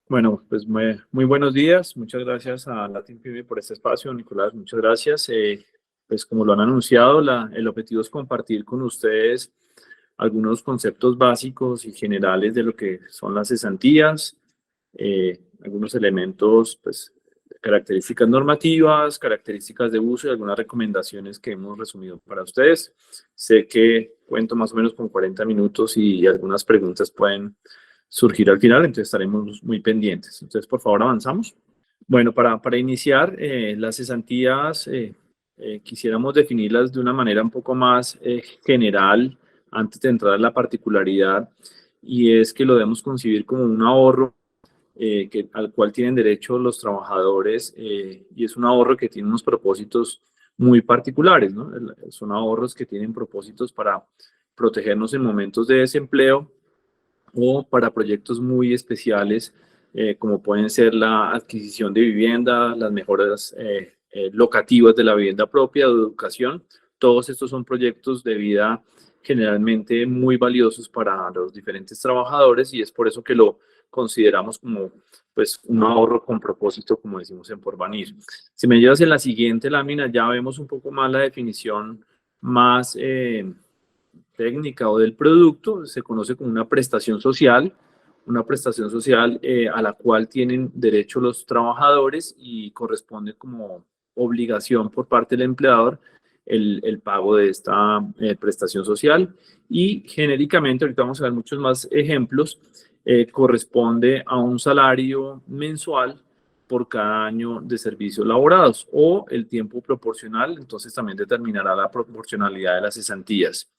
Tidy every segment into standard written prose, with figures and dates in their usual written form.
Bueno, pues muy buenos días. Muchas gracias a Latin Phoebe por este espacio, Nicolás. Muchas gracias. Pues como lo han anunciado, el objetivo es compartir con ustedes algunos conceptos básicos y generales de lo que son las cesantías, algunos elementos, pues, características normativas, características de uso y algunas recomendaciones que hemos resumido para ustedes. Sé que cuento más o menos con 40 minutos y algunas preguntas pueden surgir al final, entonces estaremos muy pendientes. Entonces, por favor, avanzamos. Bueno, para iniciar, las cesantías quisiéramos definirlas de una manera un poco más general antes de entrar a la particularidad, y es que lo debemos concebir como un ahorro al cual tienen derecho los trabajadores, y es un ahorro que tiene unos propósitos muy particulares, ¿no? Son ahorros que tienen propósitos para protegernos en momentos de desempleo o para proyectos muy especiales, como pueden ser la adquisición de vivienda, las mejoras locativas de la vivienda propia, de educación. Todos estos son proyectos de vida generalmente muy valiosos para los diferentes trabajadores, y es por eso que lo consideramos como, pues, un ahorro con propósito, como decimos en Porvenir. Si me llevas en la siguiente lámina, ya vemos un poco más la definición más técnica o del producto. Se conoce como una prestación social a la cual tienen derecho los trabajadores, y corresponde como obligación por parte del empleador el pago de esta prestación social. Y genéricamente, ahorita vamos a ver muchos más ejemplos, corresponde a un salario mensual por cada año de servicios laborados, o el tiempo proporcional. Entonces también determinará la proporcionalidad de las cesantías.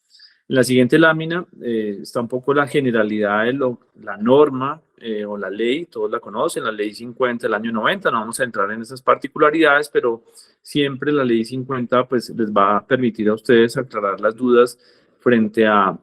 En la siguiente lámina está un poco la generalidad de la norma o la ley. Todos la conocen, la ley 50 del año 90. No vamos a entrar en esas particularidades, pero siempre la ley 50 pues, les va a permitir a ustedes aclarar las dudas frente a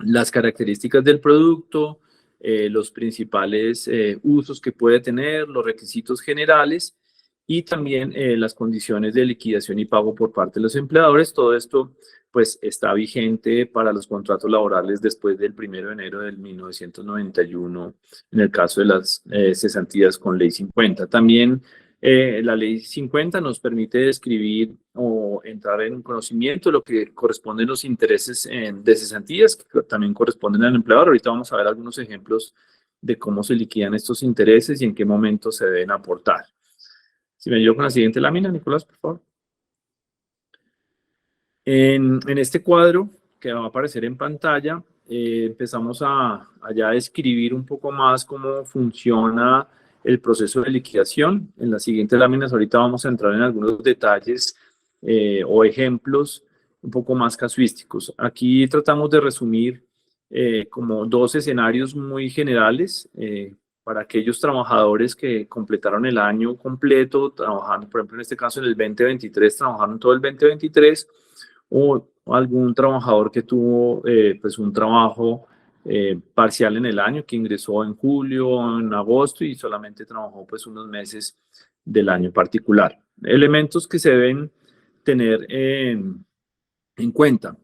las características del producto, los principales usos que puede tener, los requisitos generales, y también las condiciones de liquidación y pago por parte de los empleadores. Todo esto pues está vigente para los contratos laborales después del 1 de enero del 1991, en el caso de las cesantías con ley 50. También la ley 50 nos permite describir o entrar en conocimiento de lo que corresponden los intereses de cesantías, que también corresponden al empleador. Ahorita vamos a ver algunos ejemplos de cómo se liquidan estos intereses y en qué momento se deben aportar. Si me ayudo con la siguiente lámina, Nicolás, por favor. En este cuadro que va a aparecer en pantalla, empezamos a ya describir un poco más cómo funciona el proceso de liquidación. En las siguientes láminas ahorita vamos a entrar en algunos detalles o ejemplos un poco más casuísticos. Aquí tratamos de resumir como dos escenarios muy generales para aquellos trabajadores que completaron el año completo, trabajando, por ejemplo, en este caso en el 2023, trabajaron todo el 2023, o algún trabajador que tuvo pues un trabajo parcial en el año, que ingresó en julio, en agosto, y solamente trabajó pues unos meses del año particular. Elementos que se deben tener en cuenta.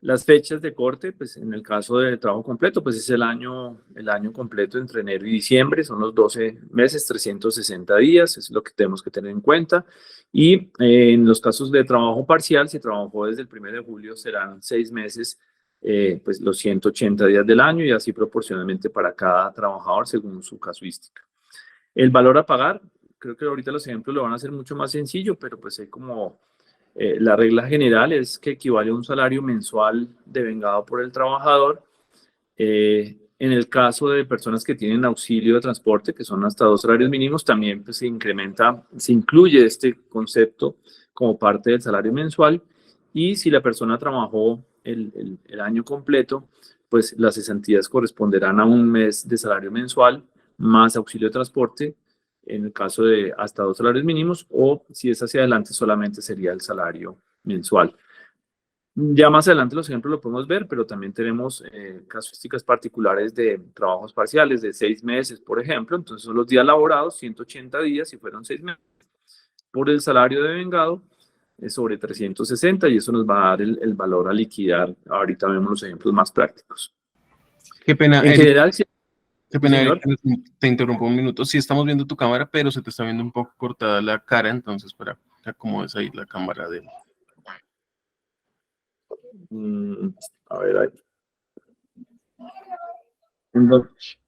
Las fechas de corte, pues en el caso de trabajo completo, pues es el año completo entre enero y diciembre, son los 12 meses, 360 días, es lo que tenemos que tener en cuenta. Y en los casos de trabajo parcial, si trabajó desde el 1 de julio, serán 6 meses, pues los 180 días del año, y así proporcionalmente para cada trabajador según su casuística. El valor a pagar, creo que ahorita los ejemplos lo van a hacer mucho más sencillo, pero pues hay como la regla general es que equivale a un salario mensual devengado por el trabajador. En el caso de personas que tienen auxilio de transporte, que son hasta 2 salarios mínimos, también pues, se incluye este concepto como parte del salario mensual. Y si la persona trabajó el año completo, pues las cesantías corresponderán a un mes de salario mensual más auxilio de transporte, en el caso de hasta 2 salarios mínimos, o si es hacia adelante solamente sería el salario mensual. Ya más adelante los ejemplos lo podemos ver, pero también tenemos casuísticas particulares de trabajos parciales de 6 meses, por ejemplo. Entonces son los días laborados, 180 días, si fueron 6 meses, por el salario devengado sobre 360, y eso nos va a dar el valor a liquidar. Ahorita vemos los ejemplos más prácticos. Qué pena, En general, sí. Qué Sí, pena, Erika, señor. te interrumpo un minuto. Sí estamos viendo tu cámara, pero se te está viendo un poco cortada la cara, entonces para que acomodes ahí la cámara de... Mm, a ver, ahí. Entonces,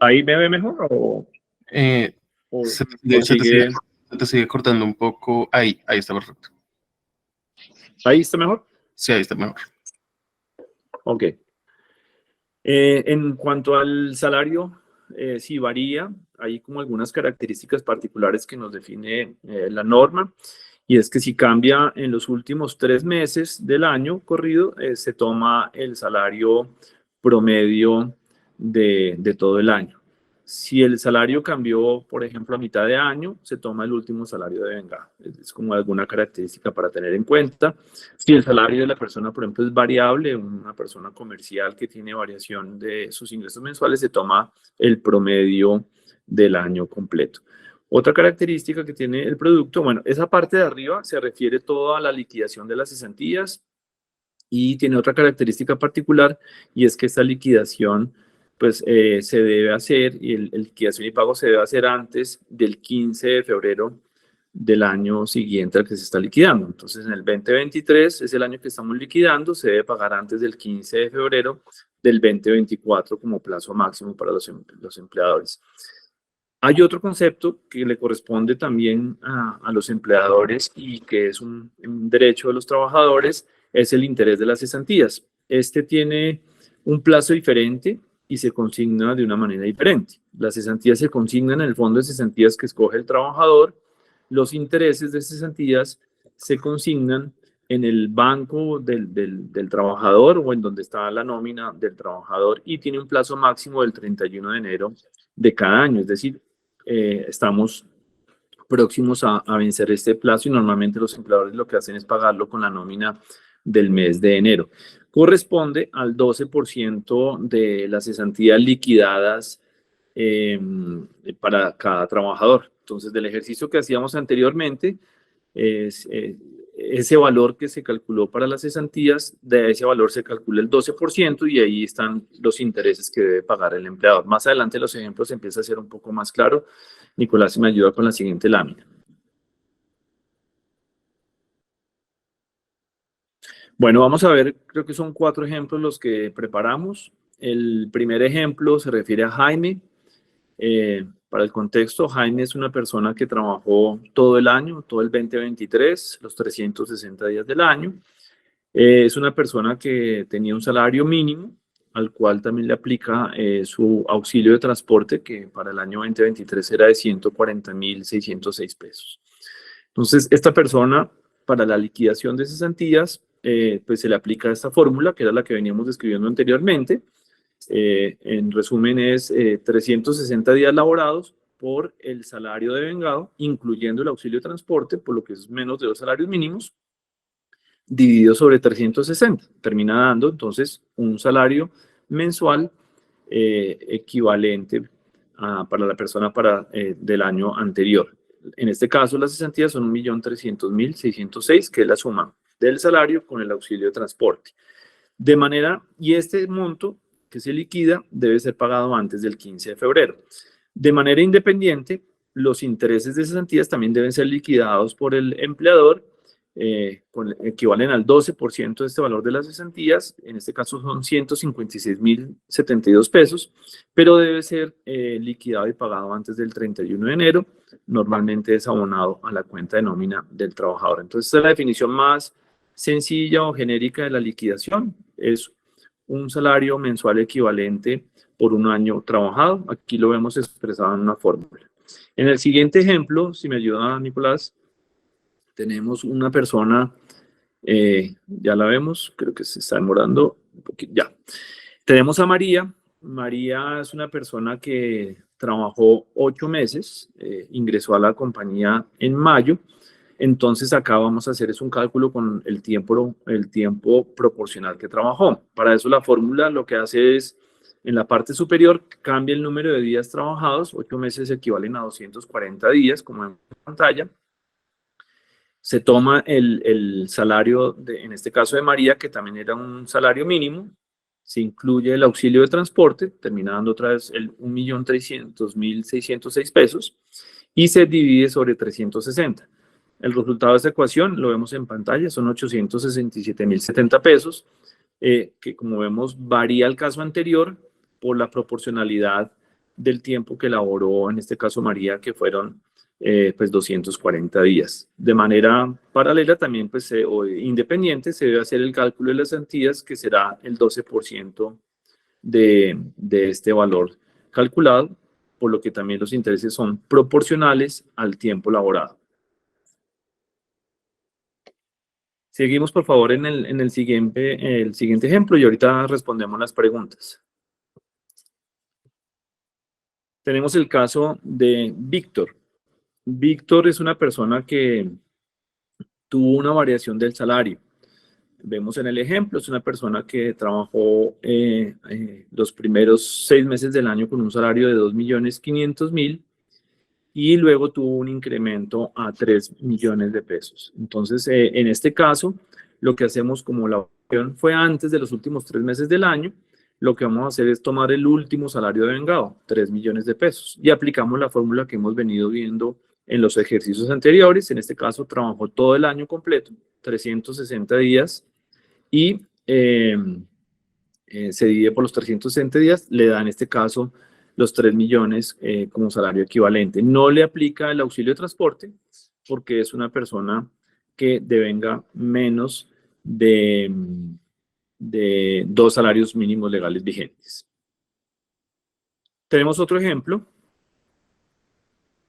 ¿ahí me ve mejor Eh, o, se, o se te sigue, sigue? se te sigue cortando un poco. Ahí está perfecto. ¿Ahí está mejor? Sí, ahí está mejor. Ok. En cuanto al salario, sí varía. Hay como algunas características particulares que nos define la norma, y es que si cambia en los últimos 3 meses del año corrido, se toma el salario promedio de todo el año. Si el salario cambió, por ejemplo, a mitad de año, se toma el último salario de vengado. Es como alguna característica para tener en cuenta. Si el salario de la persona, por ejemplo, es variable, una persona comercial que tiene variación de sus ingresos mensuales, se toma el promedio del año completo. Otra característica que tiene el producto, bueno, esa parte de arriba se refiere todo a la liquidación de las cesantías, y tiene otra característica particular, y es que esta liquidación pues se debe hacer, y el liquidación y pago se debe hacer antes del 15 de febrero del año siguiente al que se está liquidando. Entonces, en el 2023 es el año que estamos liquidando, se debe pagar antes del 15 de febrero del 2024 como plazo máximo para los empleadores. Hay otro concepto que le corresponde también a los empleadores y que es un derecho de los trabajadores, es el interés de las cesantías. Este tiene un plazo diferente y se consigna de una manera diferente. Las cesantías se consignan en el fondo de cesantías que escoge el trabajador. Los intereses de cesantías se consignan en el banco del trabajador o en donde está la nómina del trabajador, y tiene un plazo máximo del 31 de enero de cada año. Es decir, estamos próximos a vencer este plazo, y normalmente los empleadores lo que hacen es pagarlo con la nómina del mes de enero. Corresponde al 12% de las cesantías liquidadas eh, para cada trabajador. Entonces, del ejercicio que hacíamos anteriormente, es, ese valor que se calculó para las cesantías, de ese valor se calcula el 12%, y ahí están los intereses que debe pagar el empleador. Más adelante los ejemplos empiezan a ser un poco más claro. Nicolás, si me ayuda con la siguiente lámina. Bueno, vamos a ver, creo que son 4 ejemplos los que preparamos. El primer ejemplo se refiere a Jaime. Para el contexto, Jaime es una persona que trabajó todo el año, todo el 2023, los 360 días del año. Es una persona que tenía un salario mínimo, al cual también le aplica su auxilio de transporte, que para el año 2023 era de 140.606 pesos. Entonces, esta persona, para la liquidación de cesantías, pues se le aplica esta fórmula, que era la que veníamos describiendo anteriormente. En resumen, es 360 días laborados por el salario de vengado, incluyendo el auxilio de transporte, por lo que es menos de 2 salarios mínimos, dividido sobre 360. Termina dando entonces un salario mensual equivalente para la persona del año anterior. En este caso, las cesantías son 1.300.606, que es la suma del salario con el auxilio de transporte. Y este monto que se liquida debe ser pagado antes del 15 de febrero. De manera independiente, los intereses de cesantías también deben ser liquidados por el empleador, equivalen al 12% de este valor de las cesantías. En este caso son 156.072 pesos, pero debe ser liquidado y pagado antes del 31 de enero. Normalmente es abonado a la cuenta de nómina del trabajador. Entonces, esta es la definición más sencilla o genérica de la liquidación. Es un salario mensual equivalente por un año trabajado. Aquí lo vemos expresado en una fórmula. En el siguiente ejemplo, si me ayuda Nicolás, tenemos una persona, ya la vemos, creo que se está demorando un poquito, ya. Tenemos a María. María es una persona que trabajó 8 meses, ingresó a la compañía en mayo. Entonces acá vamos a hacer es un cálculo con el tiempo proporcional que trabajó. Para eso la fórmula lo que hace es, en la parte superior, cambia el número de días trabajados. 8 meses equivalen a 240 días, como en pantalla. Se toma el salario, en este caso de María, que también era un salario mínimo, se incluye el auxilio de transporte, termina dando otra vez el 1.300.606 pesos, y se divide sobre 360. El resultado de esta ecuación lo vemos en pantalla, son 867.070 pesos, que como vemos varía el caso anterior por la proporcionalidad del tiempo que elaboró, en este caso María, que fueron pues 240 días. De manera paralela también, pues, o independiente, se debe hacer el cálculo de las cesantías, que será el 12% de este valor calculado, por lo que también los intereses son proporcionales al tiempo laborado. Seguimos, por favor, en el siguiente ejemplo y ahorita respondemos las preguntas. Tenemos el caso de Víctor. Víctor es una persona que tuvo una variación del salario. Vemos en el ejemplo, es una persona que trabajó los primeros 6 meses del año con un salario de 2.500.000 y luego tuvo un incremento a 3 millones de pesos. Entonces, en este caso, lo que hacemos como la opción fue antes de los últimos 3 meses del año, lo que vamos a hacer es tomar el último salario de vengado, 3 millones de pesos, y aplicamos la fórmula que hemos venido viendo en los ejercicios anteriores. En este caso, trabajó todo el año completo, 360 días, y se divide por los 360 días, le da en este caso los 3 millones como salario equivalente. No le aplica el auxilio de transporte porque es una persona que devenga menos de 2 salarios mínimos legales vigentes. Tenemos otro ejemplo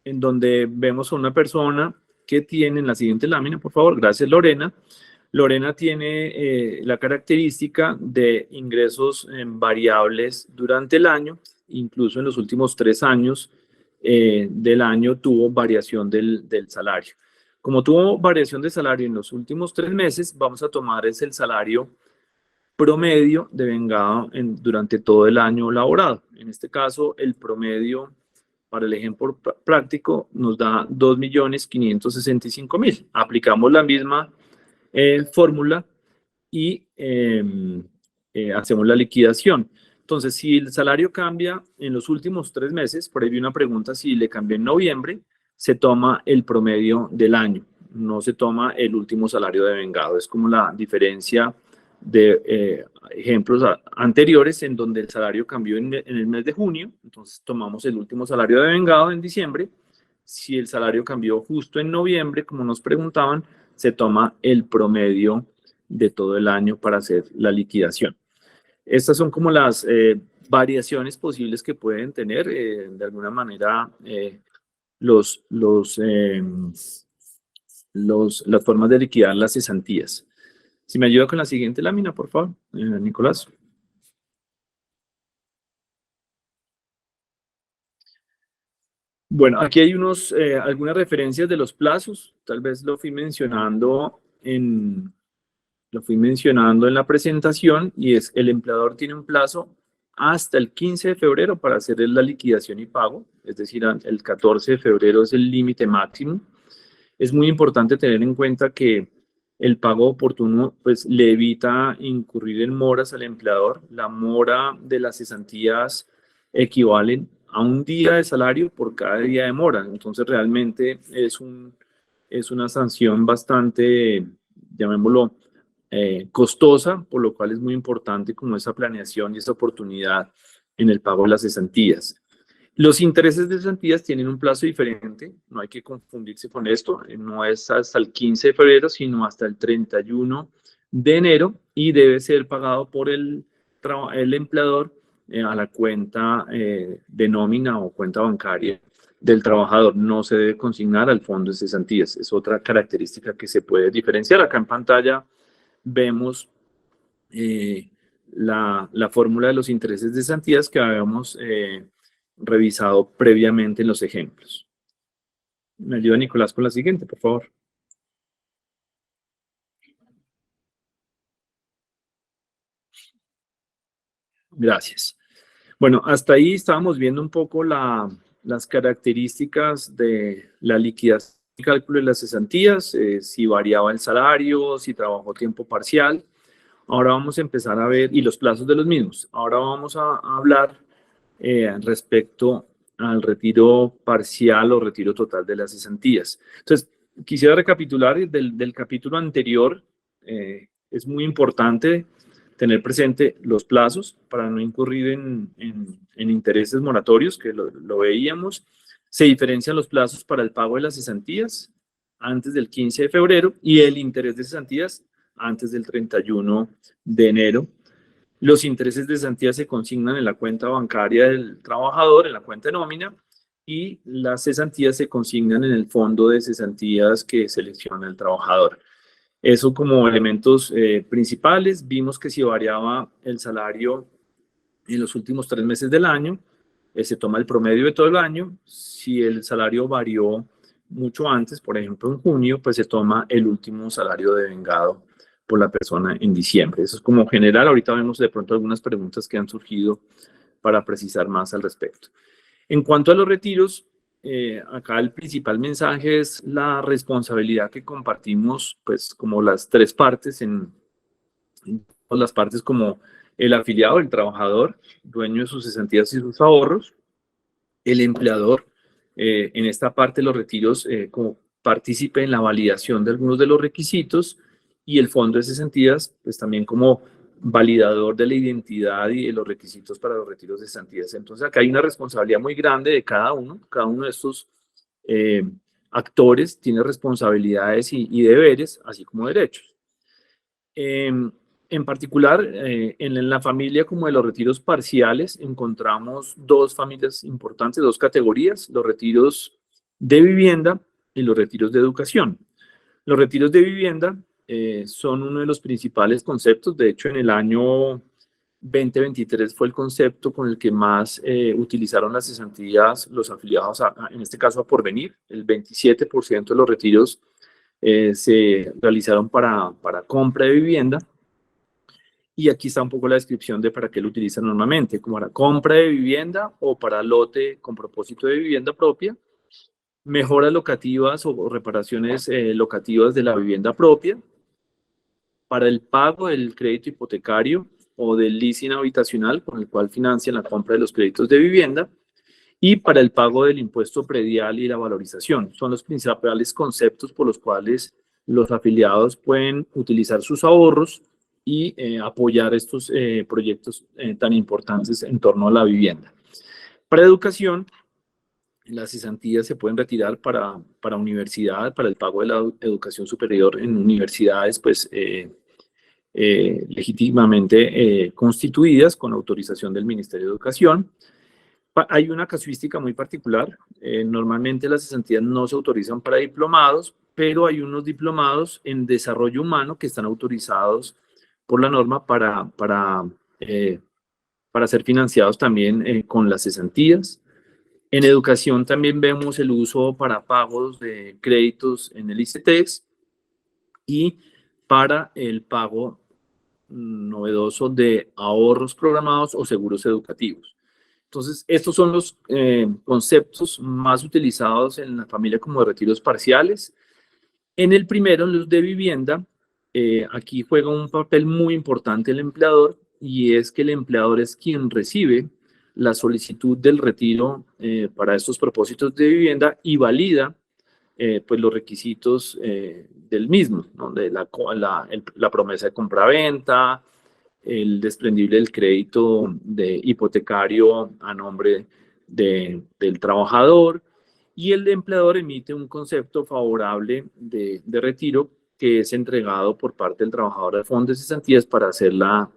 en donde vemos a una persona que tiene, en la siguiente lámina, por favor, gracias Lorena. Lorena tiene la característica de ingresos variables durante el año, incluso en los últimos 3 años del año tuvo variación del salario. Como tuvo variación de salario en los últimos 3 meses, vamos a tomar el salario promedio de vengado durante todo el año laborado. En este caso, el promedio, para el ejemplo práctico, nos da 2.565.000. Aplicamos la misma fórmula y hacemos la liquidación. Entonces, si el salario cambia en los últimos 3 meses, por ahí vi una pregunta, si le cambió en noviembre, se toma el promedio del año, no se toma el último salario de vengado. Es como la diferencia de ejemplos anteriores en donde el salario cambió en el mes de junio, entonces tomamos el último salario de vengado en diciembre. Si el salario cambió justo en noviembre, como nos preguntaban, se toma el promedio de todo el año para hacer la liquidación. Estas son como las variaciones posibles que pueden tener, de alguna manera, las formas de liquidar las cesantías. Si me ayuda con la siguiente lámina, por favor, Nicolás. Bueno, aquí hay algunas referencias de los plazos. Tal vez lo fui mencionando en la presentación, y es: el empleador tiene un plazo hasta el 15 de febrero para hacer la liquidación y pago, es decir, el 14 de febrero es el límite máximo. Es muy importante tener en cuenta que el pago oportuno pues le evita incurrir en moras al empleador. La mora de las cesantías equivalen a un día de salario por cada día de mora. Entonces realmente es una sanción bastante, llamémoslo, costosa, por lo cual es muy importante como esa planeación y esa oportunidad en el pago de las cesantías. Los intereses de cesantías tienen un plazo diferente, no hay que confundirse con esto, no es hasta el 15 de febrero, sino hasta el 31 de enero, y debe ser pagado por el empleador a la cuenta de nómina o cuenta bancaria del trabajador. No se debe consignar al fondo de cesantías. Es otra característica que se puede diferenciar. Acá en pantalla vemos la fórmula de los intereses de cesantías que habíamos revisado previamente en los ejemplos. Me ayuda Nicolás con la siguiente, por favor. Gracias. Bueno, hasta ahí estábamos viendo un poco las características de la liquidación y cálculo de las cesantías, si variaba el salario, si trabajó tiempo parcial. Ahora vamos a empezar a ver, y los plazos de los mismos. Ahora vamos a hablar respecto al retiro parcial o retiro total de las cesantías. Entonces, quisiera recapitular del capítulo anterior. Es muy importante tener presente los plazos para no incurrir en intereses moratorios, que lo veíamos. Se diferencian los plazos para el pago de las cesantías antes del 15 de febrero y el interés de cesantías antes del 31 de enero. Los intereses de cesantía se consignan en la cuenta bancaria del trabajador, en la cuenta de nómina, y las cesantías se consignan en el fondo de cesantías que selecciona el trabajador. Eso como elementos principales. Vimos que si variaba el salario en los últimos 3 meses del año, se toma el promedio de todo el año. Si el salario varió mucho antes, por ejemplo en junio, pues se toma el último salario devengado por la persona en diciembre. Eso es como general. Ahorita vemos de pronto algunas preguntas que han surgido para precisar más al respecto. En cuanto a los retiros, acá el principal mensaje es la responsabilidad que compartimos, pues como las tres partes, en las partes como el afiliado, el trabajador, dueño de sus cesantías y sus ahorros, el empleador, en esta parte de los retiros, como partícipe en la validación de algunos de los requisitos, y el fondo de cesantías, pues también como validador de la identidad y de los requisitos para los retiros de cesantías. Entonces acá hay una responsabilidad muy grande de cada uno de estos actores tiene responsabilidades y deberes, así como derechos. En particular, en la familia como de los retiros parciales, encontramos dos familias importantes, dos categorías: los retiros de vivienda y los retiros de educación. Los retiros de vivienda son uno de los principales conceptos. De hecho, en el año 2023 fue el concepto con el que más utilizaron las cesantías los afiliados, en este caso a Porvenir. El 27% de los retiros se realizaron para compra de vivienda. Y aquí está un poco la descripción de para qué lo utilizan normalmente, como para compra de vivienda o para lote con propósito de vivienda propia, mejoras locativas o reparaciones locativas de la vivienda propia, para el pago del crédito hipotecario o del leasing habitacional con el cual financian la compra de los créditos de vivienda, y para el pago del impuesto predial y la valorización. Son los principales conceptos por los cuales los afiliados pueden utilizar sus ahorros y apoyar estos proyectos tan importantes en torno a la vivienda. Para educación, las cesantías se pueden retirar para universidad, para el pago de la educación superior en universidades, pues legítimamente constituidas con autorización del Ministerio de Educación. Hay una casuística muy particular. Normalmente las cesantías no se autorizan para diplomados, pero hay unos diplomados en desarrollo humano que están autorizados por la norma para ser financiados también con las cesantías. En educación también vemos el uso para pagos de créditos en el ICETEX y para el pago novedoso de ahorros programados o seguros educativos. Entonces, estos son los conceptos más utilizados en la familia como de retiros parciales. En el primero, en los de vivienda, aquí juega un papel muy importante el empleador, y es que el empleador es quien recibe la solicitud del retiro para estos propósitos de vivienda y valida pues los requisitos del mismo, ¿no? De la promesa de compraventa, el desprendible del crédito de hipotecario a nombre del trabajador, y el empleador emite un concepto favorable de retiro que es entregado por parte del trabajador al fondo de cesantías para hacer la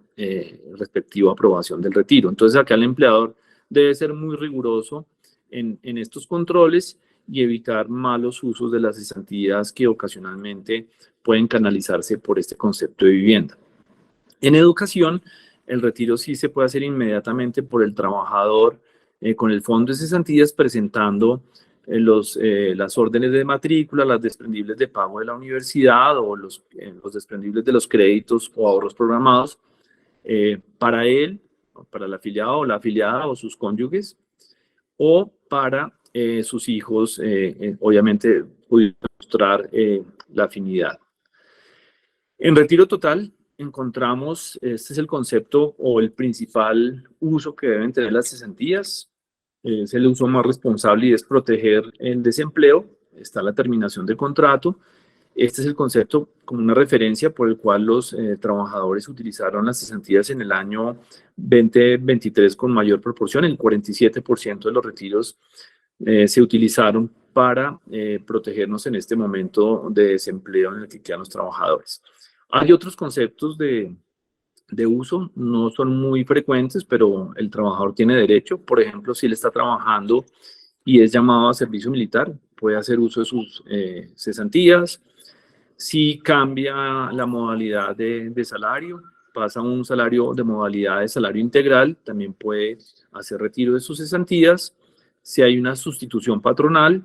respectiva aprobación del retiro. Entonces acá el empleador debe ser muy riguroso en estos controles y evitar malos usos de las cesantías que ocasionalmente pueden canalizarse por este concepto de vivienda. En educación, el retiro sí se puede hacer inmediatamente por el trabajador con el fondo de cesantías, presentando las órdenes de matrícula, las desprendibles de pago de la universidad o los desprendibles de los créditos o ahorros programados para él, para el afiliado o la afiliada o sus cónyuges, o para sus hijos, obviamente, pudiendo mostrar la afinidad. En retiro total, encontramos, este es el concepto o el principal uso que deben tener las cesantías. Es el uso más responsable y es proteger el desempleo. Está la terminación del contrato. Este es el concepto como una referencia por el cual los trabajadores utilizaron las cesantías en el año 2023 con mayor proporción. El 47% de los retiros se utilizaron para protegernos en este momento de desempleo en el que quedan los trabajadores. Hay otros conceptos de uso, no son muy frecuentes, pero el trabajador tiene derecho. Por ejemplo, si él está trabajando y es llamado a servicio militar, puede hacer uso de sus cesantías. Si cambia la modalidad de salario, pasa a un salario de modalidad de salario integral, también puede hacer retiro de sus cesantías. Si hay una sustitución patronal,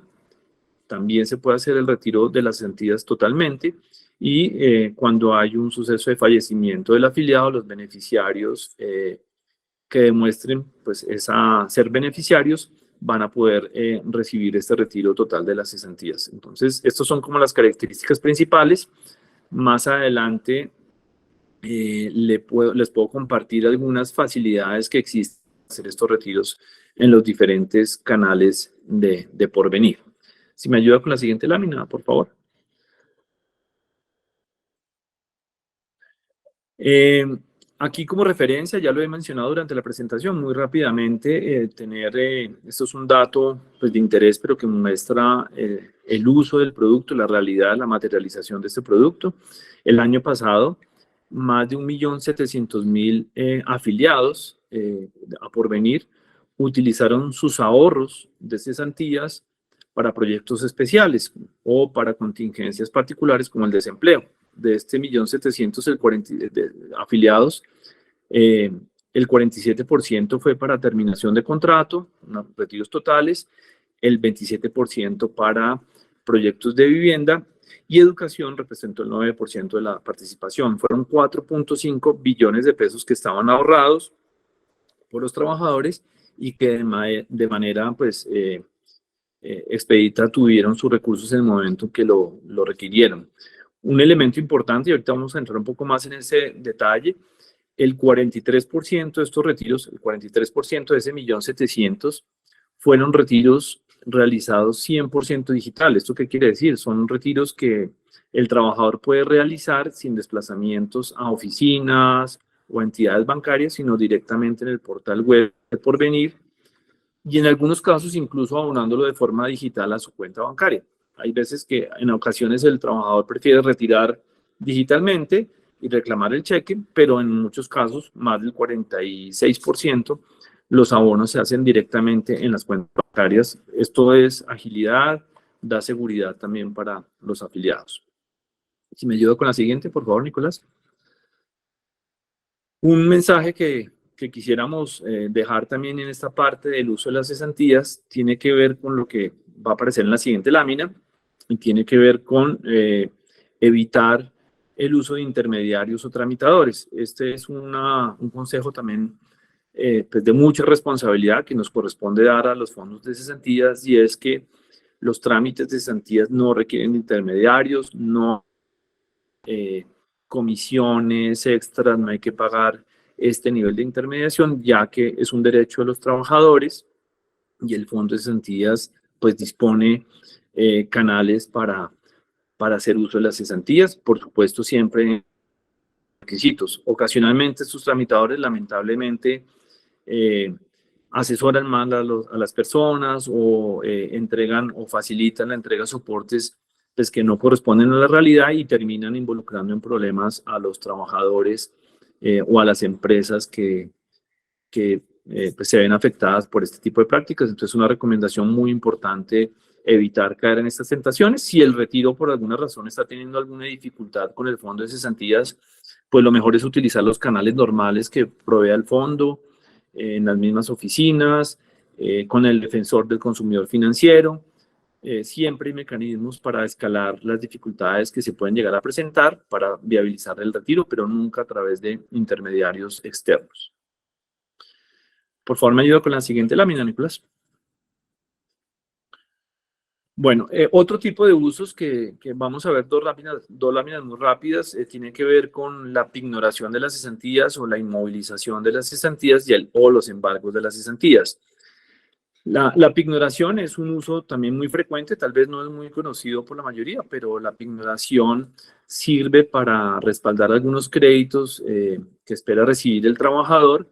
también se puede hacer el retiro de las cesantías totalmente. Y cuando hay un suceso de fallecimiento del afiliado, los beneficiarios que demuestren pues, ser beneficiarios van a poder recibir este retiro total de las cesantías. Entonces, estas son como las características principales. Más adelante les puedo compartir algunas facilidades que existen para hacer estos retiros en los diferentes canales de Porvenir. Si me ayuda con la siguiente lámina, por favor. Aquí como referencia, ya lo he mencionado durante la presentación, muy rápidamente, esto es un dato pues, de interés, pero que muestra el uso del producto, la realidad, la materialización de este producto. El año pasado, más de 1.700.000 afiliados a Porvenir utilizaron sus ahorros de cesantías para proyectos especiales o para contingencias particulares como el desempleo. De este 1.700.000 afiliados, el 47% fue para terminación de contrato, retiros totales, el 27% para proyectos de vivienda y educación representó el 9% de la participación. Fueron 4.5 billones de pesos que estaban ahorrados por los trabajadores y que de manera pues, expedita tuvieron sus recursos en el momento que lo requirieron. Un elemento importante, y ahorita vamos a entrar un poco más en ese detalle, el 43% de estos retiros, el 43% de ese 1.700.000 fueron retiros realizados 100% digital. ¿Esto qué quiere decir? Son retiros que el trabajador puede realizar sin desplazamientos a oficinas o a entidades bancarias, sino directamente en el portal web de Porvenir y en algunos casos incluso abonándolo de forma digital a su cuenta bancaria. Hay veces que en ocasiones el trabajador prefiere retirar digitalmente y reclamar el cheque, pero en muchos casos, más del 46%, los abonos se hacen directamente en las cuentas bancarias. Esto es agilidad, da seguridad también para los afiliados. Si me ayuda con la siguiente, por favor, Nicolás. Un mensaje que quisiéramos dejar también en esta parte del uso de las cesantías tiene que ver con lo que va a aparecer en la siguiente lámina y tiene que ver con evitar el uso de intermediarios o tramitadores. Este es un consejo también pues de mucha responsabilidad que nos corresponde dar a los fondos de cesantías y es que los trámites de cesantías no requieren intermediarios, no comisiones extras, no hay que pagar este nivel de intermediación, ya que es un derecho de los trabajadores y el Fondo de Cesantías pues dispone canales para hacer uso de las cesantías, por supuesto siempre requisitos. Ocasionalmente estos tramitadores lamentablemente asesoran mal a las personas o entregan o facilitan la entrega de soportes pues, que no corresponden a la realidad y terminan involucrando en problemas a los trabajadores o a las empresas que pues, se ven afectadas por este tipo de prácticas. Entonces, una recomendación muy importante, evitar caer en estas tentaciones. Si el retiro por alguna razón está teniendo alguna dificultad con el fondo de cesantías, pues lo mejor es utilizar los canales normales que provee el fondo, en las mismas oficinas, con el defensor del consumidor financiero. Siempre hay mecanismos para escalar las dificultades que se pueden llegar a presentar para viabilizar el retiro, pero nunca a través de intermediarios externos. Por favor, me ayuda con la siguiente lámina, Nicolás. Bueno, otro tipo de usos que vamos a ver dos láminas muy rápidas, tiene que ver con la pignoración de las cesantías o la inmovilización de las cesantías o los embargos de las cesantías. La pignoración es un uso también muy frecuente, tal vez no es muy conocido por la mayoría, pero la pignoración sirve para respaldar algunos créditos que espera recibir el trabajador,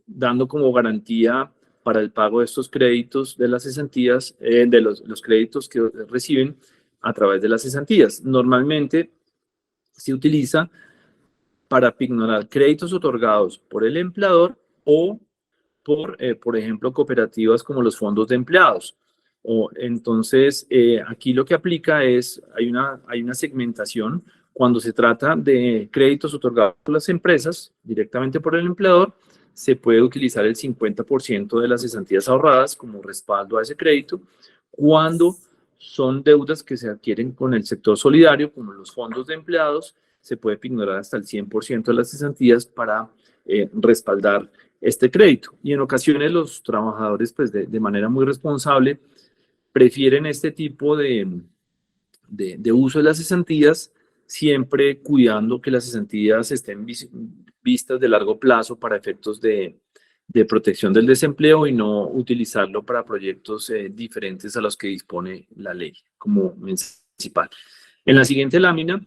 dando como garantía para el pago de estos créditos de las cesantías, de los créditos que reciben a través de las cesantías. Normalmente se utiliza para pignorar créditos otorgados por el empleador o por ejemplo, cooperativas como los fondos de empleados. Entonces, aquí lo que aplica es, hay una segmentación cuando se trata de créditos otorgados por las empresas directamente por el empleador, se puede utilizar el 50% de las cesantías ahorradas como respaldo a ese crédito. Cuando son deudas que se adquieren con el sector solidario, como los fondos de empleados, se puede pignorar hasta el 100% de las cesantías para respaldar este crédito. Y en ocasiones los trabajadores, pues de manera muy responsable, prefieren este tipo de uso de las cesantías, siempre cuidando que las cesantías estén vistas de largo plazo para efectos de protección del desempleo y no utilizarlo para proyectos diferentes a los que dispone la ley como principal. En la siguiente lámina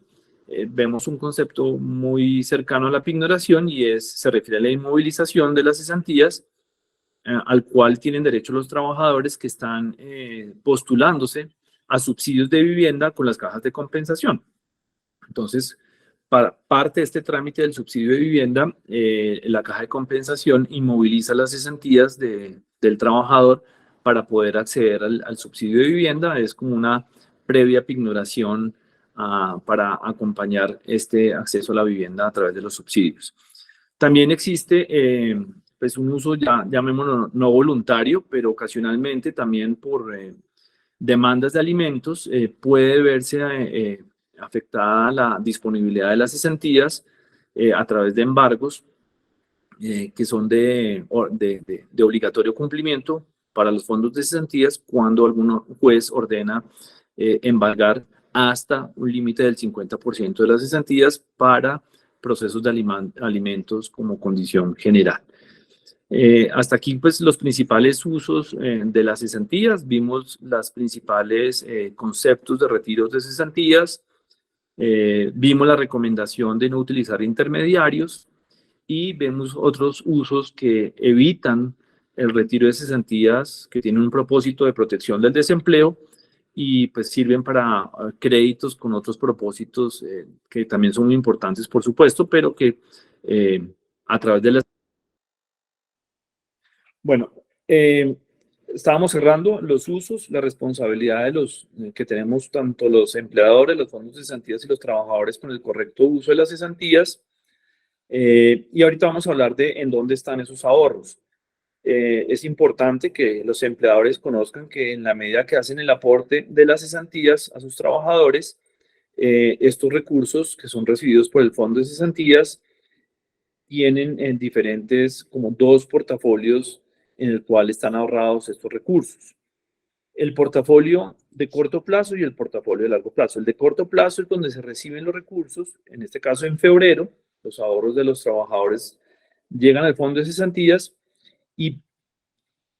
vemos un concepto muy cercano a la pignoración y se refiere a la inmovilización de las cesantías, al cual tienen derecho los trabajadores que están postulándose a subsidios de vivienda con las cajas de compensación. Entonces, para parte de este trámite del subsidio de vivienda, la caja de compensación inmoviliza las cesantías del trabajador para poder acceder al subsidio de vivienda. Es como una previa pignoración para acompañar este acceso a la vivienda a través de los subsidios. También existe pues un uso, llamémoslo no voluntario, pero ocasionalmente también por demandas de alimentos puede verse afectada la disponibilidad de las cesantías a través de embargos que son de obligatorio cumplimiento para los fondos de cesantías cuando algún juez ordena embargar hasta un límite del 50% de las cesantías para procesos de alimentos como condición general. Hasta aquí, pues, los principales usos de las cesantías. Vimos los principales conceptos de retiros de cesantías. Vimos la recomendación de no utilizar intermediarios y vemos otros usos que evitan el retiro de cesantías, que tienen un propósito de protección del desempleo y pues sirven para créditos con otros propósitos que también son muy importantes, por supuesto, pero que a través de las... Bueno, estábamos cerrando los usos, la responsabilidad de los que tenemos tanto los empleadores, los fondos de cesantías y los trabajadores con el correcto uso de las cesantías. Y ahorita vamos a hablar de en dónde están esos ahorros. Es importante que los empleadores conozcan que en la medida que hacen el aporte de las cesantías a sus trabajadores, estos recursos que son recibidos por el fondo de cesantías tienen en diferentes, como dos portafolios en el cual están ahorrados estos recursos. El portafolio de corto plazo y el portafolio de largo plazo. El de corto plazo es donde se reciben los recursos, en este caso en febrero, los ahorros de los trabajadores llegan al fondo de cesantías y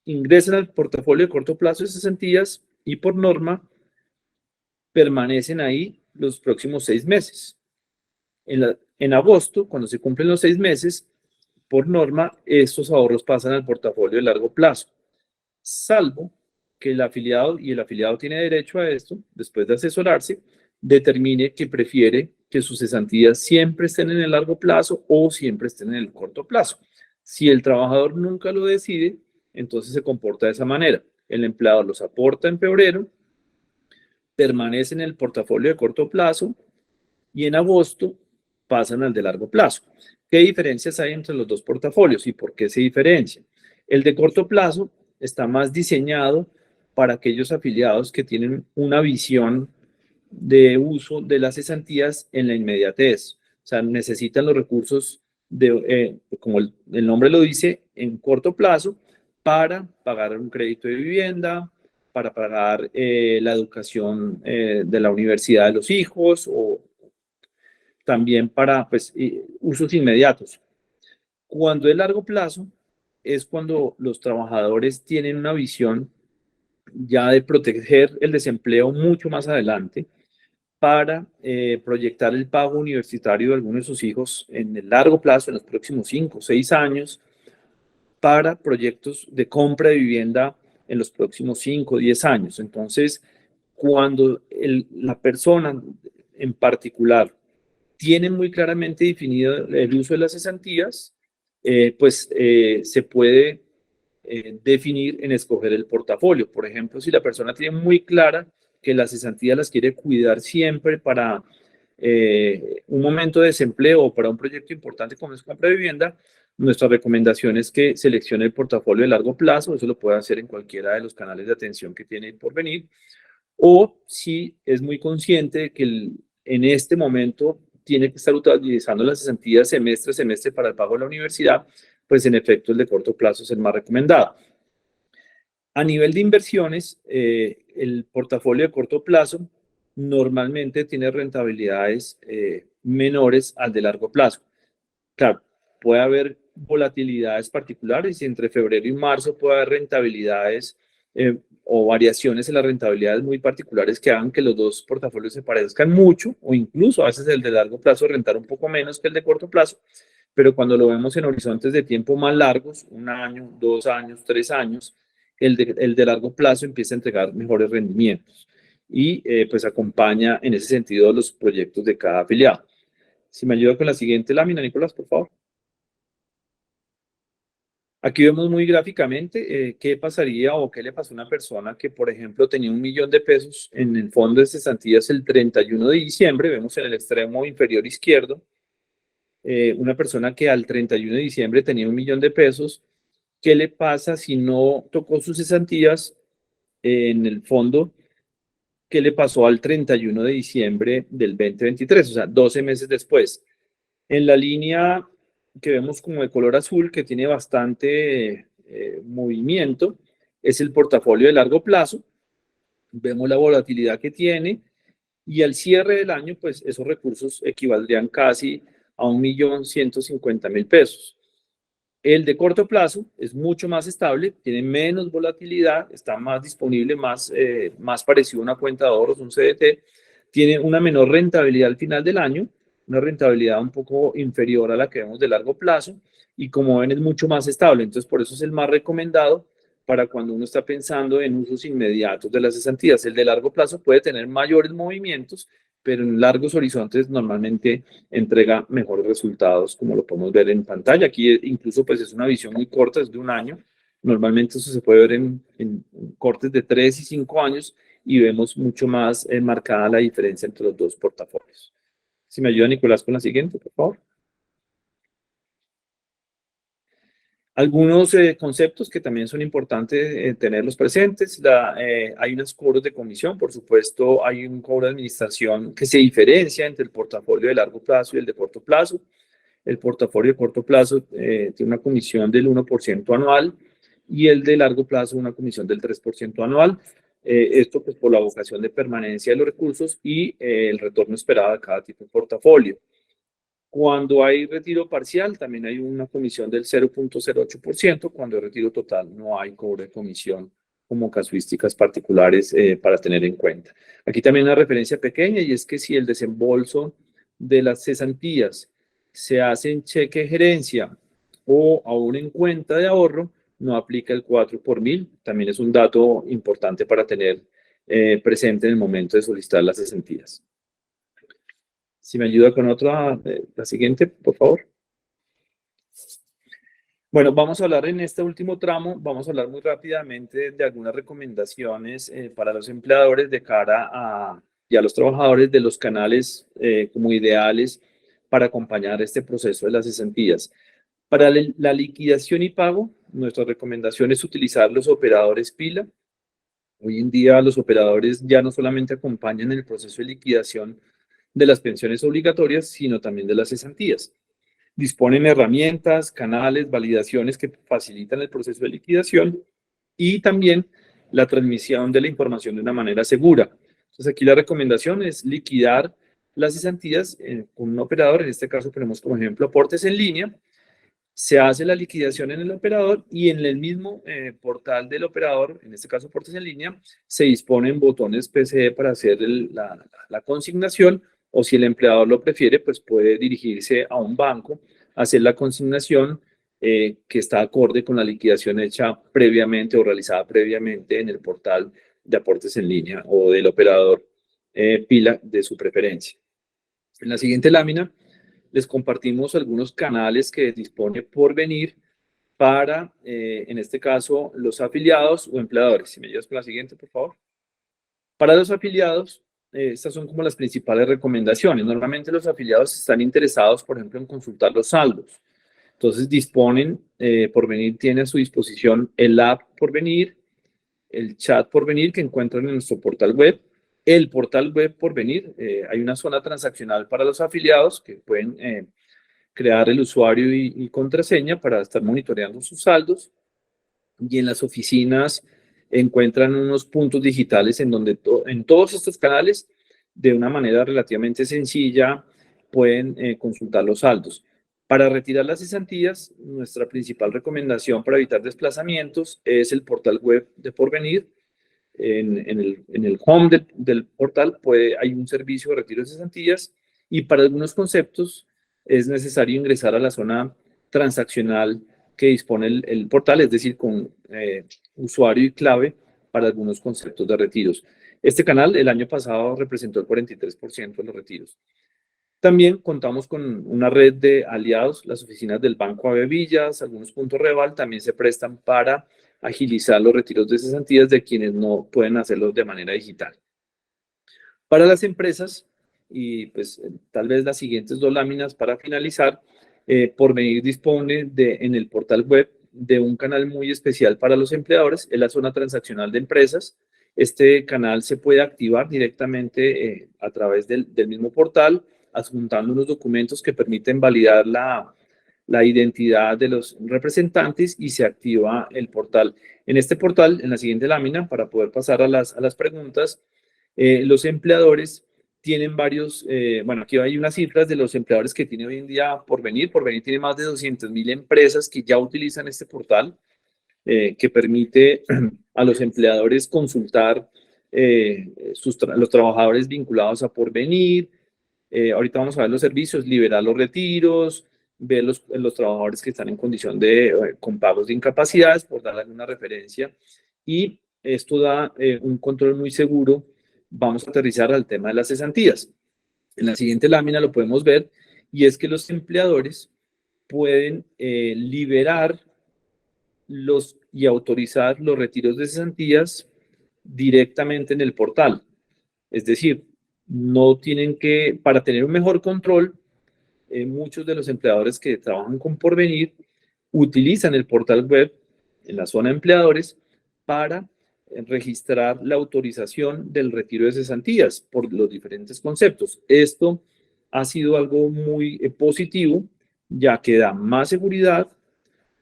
ingresan al portafolio de corto plazo de cesantías y por norma permanecen ahí los próximos 6 meses. En agosto, cuando se cumplen los 6 meses, por norma, estos ahorros pasan al portafolio de largo plazo, salvo que el afiliado, y el afiliado tiene derecho a esto, después de asesorarse, determine que prefiere que sus cesantías siempre estén en el largo plazo o siempre estén en el corto plazo. Si el trabajador nunca lo decide, entonces se comporta de esa manera. El empleador los aporta en febrero, permanece en el portafolio de corto plazo y en agosto pasan al de largo plazo. ¿Qué diferencias hay entre los dos portafolios y por qué se diferencian? El de corto plazo está más diseñado para aquellos afiliados que tienen una visión de uso de las cesantías en la inmediatez. O sea, necesitan los recursos, como el nombre lo dice, en corto plazo para pagar un crédito de vivienda, para pagar la educación de la universidad de los hijos o también para pues, usos inmediatos. Cuando es largo plazo, es cuando los trabajadores tienen una visión ya de proteger el desempleo mucho más adelante para proyectar el pago universitario de algunos de sus hijos en el largo plazo, en los próximos 5 o 6 años, para proyectos de compra de vivienda en los próximos 5 o 10 años. Entonces, cuando la persona en particular tiene muy claramente definido el uso de las cesantías, se puede definir en escoger el portafolio. Por ejemplo, si la persona tiene muy clara que las cesantías las quiere cuidar siempre para un momento de desempleo o para un proyecto importante como es compra de vivienda, nuestra recomendación es que seleccione el portafolio de largo plazo. Eso lo puede hacer en cualquiera de los canales de atención que tiene por venir. O si es muy consciente de que en este momento tiene que estar utilizando las cesantías semestre a semestre para el pago de la universidad, pues en efecto el de corto plazo es el más recomendado. A nivel de inversiones, el portafolio de corto plazo normalmente tiene rentabilidades menores al de largo plazo. Claro, puede haber volatilidades particulares y entre febrero y marzo puede haber rentabilidades o variaciones en las rentabilidades muy particulares que hagan que los dos portafolios se parezcan mucho o incluso a veces el de largo plazo rentar un poco menos que el de corto plazo, pero cuando lo vemos en horizontes de tiempo más largos, 1 año, 2 años, 3 años, el de largo plazo empieza a entregar mejores rendimientos y pues acompaña en ese sentido los proyectos de cada afiliado. Si me ayuda con la siguiente lámina, Nicolás, por favor. Aquí vemos muy gráficamente qué pasaría o qué le pasó a una persona que, por ejemplo, tenía 1.000.000 de pesos en el fondo de cesantías el 31 de diciembre. Vemos en el extremo inferior izquierdo una persona que al 31 de diciembre tenía 1.000.000 de pesos. ¿Qué le pasa si no tocó sus cesantías en el fondo? ¿Qué le pasó al 31 de diciembre del 2023? O sea, 12 meses después. En la línea que vemos como de color azul, que tiene bastante movimiento, es el portafolio de largo plazo. Vemos la volatilidad que tiene y al cierre del año, pues esos recursos equivaldrían casi a 1.150.000 pesos. El de corto plazo es mucho más estable, tiene menos volatilidad, está más disponible, más parecido a una cuenta de ahorros, un CDT, tiene una menor rentabilidad al final del año, una rentabilidad un poco inferior a la que vemos de largo plazo y como ven es mucho más estable. Entonces por eso es el más recomendado para cuando uno está pensando en usos inmediatos de las cesantías. El de largo plazo puede tener mayores movimientos, pero en largos horizontes normalmente entrega mejores resultados, como lo podemos ver en pantalla. Aquí incluso pues es una visión muy corta, es de 1 año. Normalmente eso se puede ver en cortes de 3 y 5 años y vemos mucho más marcada la diferencia entre los dos portafolios. Si me ayuda Nicolás con la siguiente, por favor. Algunos conceptos que también son importantes tenerlos presentes. Hay unos cobros de comisión, por supuesto, hay un cobro de administración que se diferencia entre el portafolio de largo plazo y el de corto plazo. El portafolio de corto plazo tiene una comisión del 1% anual y el de largo plazo una comisión del 3% anual. Esto pues por la vocación de permanencia de los recursos y el retorno esperado de cada tipo de portafolio. Cuando hay retiro parcial, también hay una comisión del 0.08%. Cuando hay retiro total, no hay cobro de comisión como casuísticas particulares para tener en cuenta. Aquí también una referencia pequeña y es que si el desembolso de las cesantías se hace en cheque de gerencia o aún en cuenta de ahorro, no aplica el 4 por 1000. También es un dato importante para tener presente en el momento de solicitar las cesantías. Si me ayuda con otra, la siguiente, por favor. Bueno, vamos a hablar en este último tramo, vamos a hablar muy rápidamente de algunas recomendaciones para los empleadores de cara y a los trabajadores de los canales como ideales para acompañar este proceso de las cesantías. Para la liquidación y pago, nuestra recomendación es utilizar los operadores pila. Hoy en día los operadores ya no solamente acompañan el proceso de liquidación de las pensiones obligatorias, sino también de las cesantías. Disponen herramientas, canales, validaciones que facilitan el proceso de liquidación y también la transmisión de la información de una manera segura. Entonces aquí la recomendación es liquidar las cesantías con un operador. En este caso ponemos como ejemplo aportes en línea. Se hace la liquidación en el operador y en el mismo portal del operador, en este caso aportes en línea, se disponen botones PCE para hacer la consignación, o si el empleador lo prefiere, pues puede dirigirse a un banco, hacer la consignación que está acorde con la liquidación hecha previamente o realizada previamente en el portal de aportes en línea o del operador pila de su preferencia. En la siguiente lámina les compartimos algunos canales que dispone Porvenir para, en este caso, los afiliados o empleadores. Si me ayudas con la siguiente, por favor. Para los afiliados, estas son como las principales recomendaciones. Normalmente los afiliados están interesados, por ejemplo, en consultar los saldos. Entonces disponen, Porvenir tiene a su disposición el app Porvenir, el chat Porvenir que encuentran en nuestro portal web. El portal web Porvenir, hay una zona transaccional para los afiliados que pueden crear el usuario y contraseña para estar monitoreando sus saldos. Y en las oficinas encuentran unos puntos digitales en donde en todos estos canales, de una manera relativamente sencilla, pueden consultar los saldos. Para retirar las cesantías, nuestra principal recomendación para evitar desplazamientos es el portal web de Porvenir. En el home del portal hay un servicio de retiro de cesantías y para algunos conceptos es necesario ingresar a la zona transaccional que dispone el portal, es decir, con usuario y clave para algunos conceptos de retiros. Este canal el año pasado representó el 43% de los retiros. También contamos con una red de aliados, las oficinas del Banco Ave Villas, algunos puntos Reval también se prestan para agilizar los retiros de cesantías de quienes no pueden hacerlo de manera digital. Para las empresas, y pues tal vez las siguientes dos láminas para finalizar, Porvenir dispone en el portal web de un canal muy especial para los empleadores, es la zona transaccional de empresas. Este canal se puede activar directamente a través del mismo portal, adjuntando unos documentos que permiten validar la identidad de los representantes y se activa el portal. En este portal, en la siguiente lámina, para poder pasar a las preguntas, los empleadores tienen varios, bueno, aquí hay unas cifras de los empleadores que tiene hoy en día Porvenir. Porvenir tiene más de 200.000 empresas que ya utilizan este portal, que permite a los empleadores consultar los trabajadores vinculados a Porvenir. Ahorita vamos a ver los servicios, liberar los retiros, ver los trabajadores que están en condición de con pagos de incapacidades, por dar alguna referencia. Y esto da un control muy seguro. Vamos a aterrizar al tema de las cesantías. En la siguiente lámina lo podemos ver, y es que los empleadores pueden liberar y autorizar los retiros de cesantías directamente en el portal. Es decir, no tienen que, para tener un mejor control, muchos de los empleadores que trabajan con Porvenir utilizan el portal web en la zona de empleadores para registrar la autorización del retiro de cesantías por los diferentes conceptos. Esto ha sido algo muy positivo, ya que da más seguridad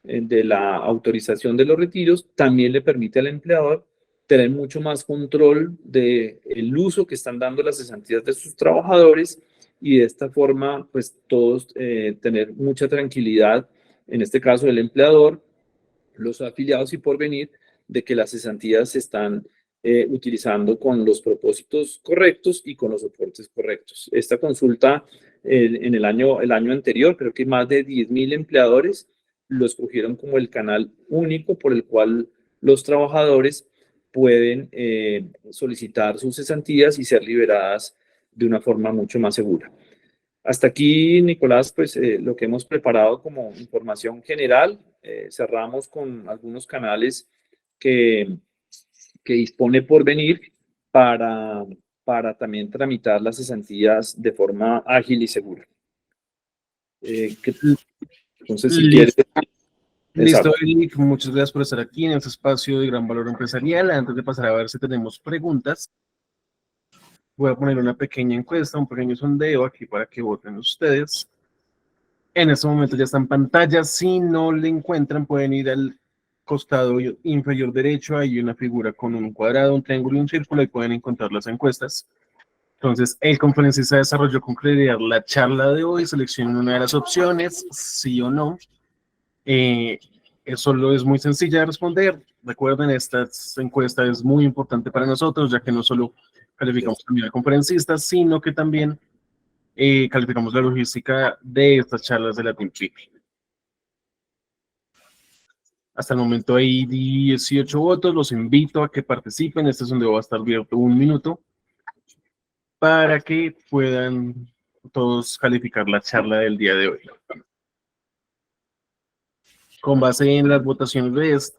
de la autorización de los retiros, también le permite al empleador tener mucho más control del uso que están dando las cesantías de sus trabajadores y de esta forma, pues todos tener mucha tranquilidad, en este caso el empleador, los afiliados y Porvenir, de que las cesantías se están utilizando con los propósitos correctos y con los soportes correctos. Esta consulta en el año anterior, creo que más de 10.000 empleadores lo escogieron como el canal único por el cual los trabajadores pueden solicitar sus cesantías y ser liberadas de una forma mucho más segura. Hasta aquí, Nicolás, pues lo que hemos preparado como información general. Cerramos con algunos canales que dispone Porvenir para también tramitar las cesantías de forma ágil y segura. Entonces, si quieres... Listo, Eric, muchas gracias por estar aquí en este espacio de Gran Valor Empresarial. Antes de pasar a ver si tenemos preguntas, voy a poner una pequeña encuesta, un pequeño sondeo aquí para que voten ustedes. En este momento ya está en pantalla. Si no le encuentran, pueden ir al costado inferior derecho hay una figura con un cuadrado, un triángulo y un círculo, y pueden encontrar las encuestas. Entonces, el conferencista desarrolló con claridad la charla de hoy, selecciona una de las opciones, sí o no. Solo es muy sencilla de responder. Recuerden, esta encuesta es muy importante para nosotros, ya que no solo calificamos también al conferencista, sino que también calificamos la logística de estas charlas de la Team Pipi. Hasta el momento hay 18 votos, los invito a que participen. Este es donde va a estar abierto 1 minuto para que puedan todos calificar la charla del día de hoy. Con base en las votaciones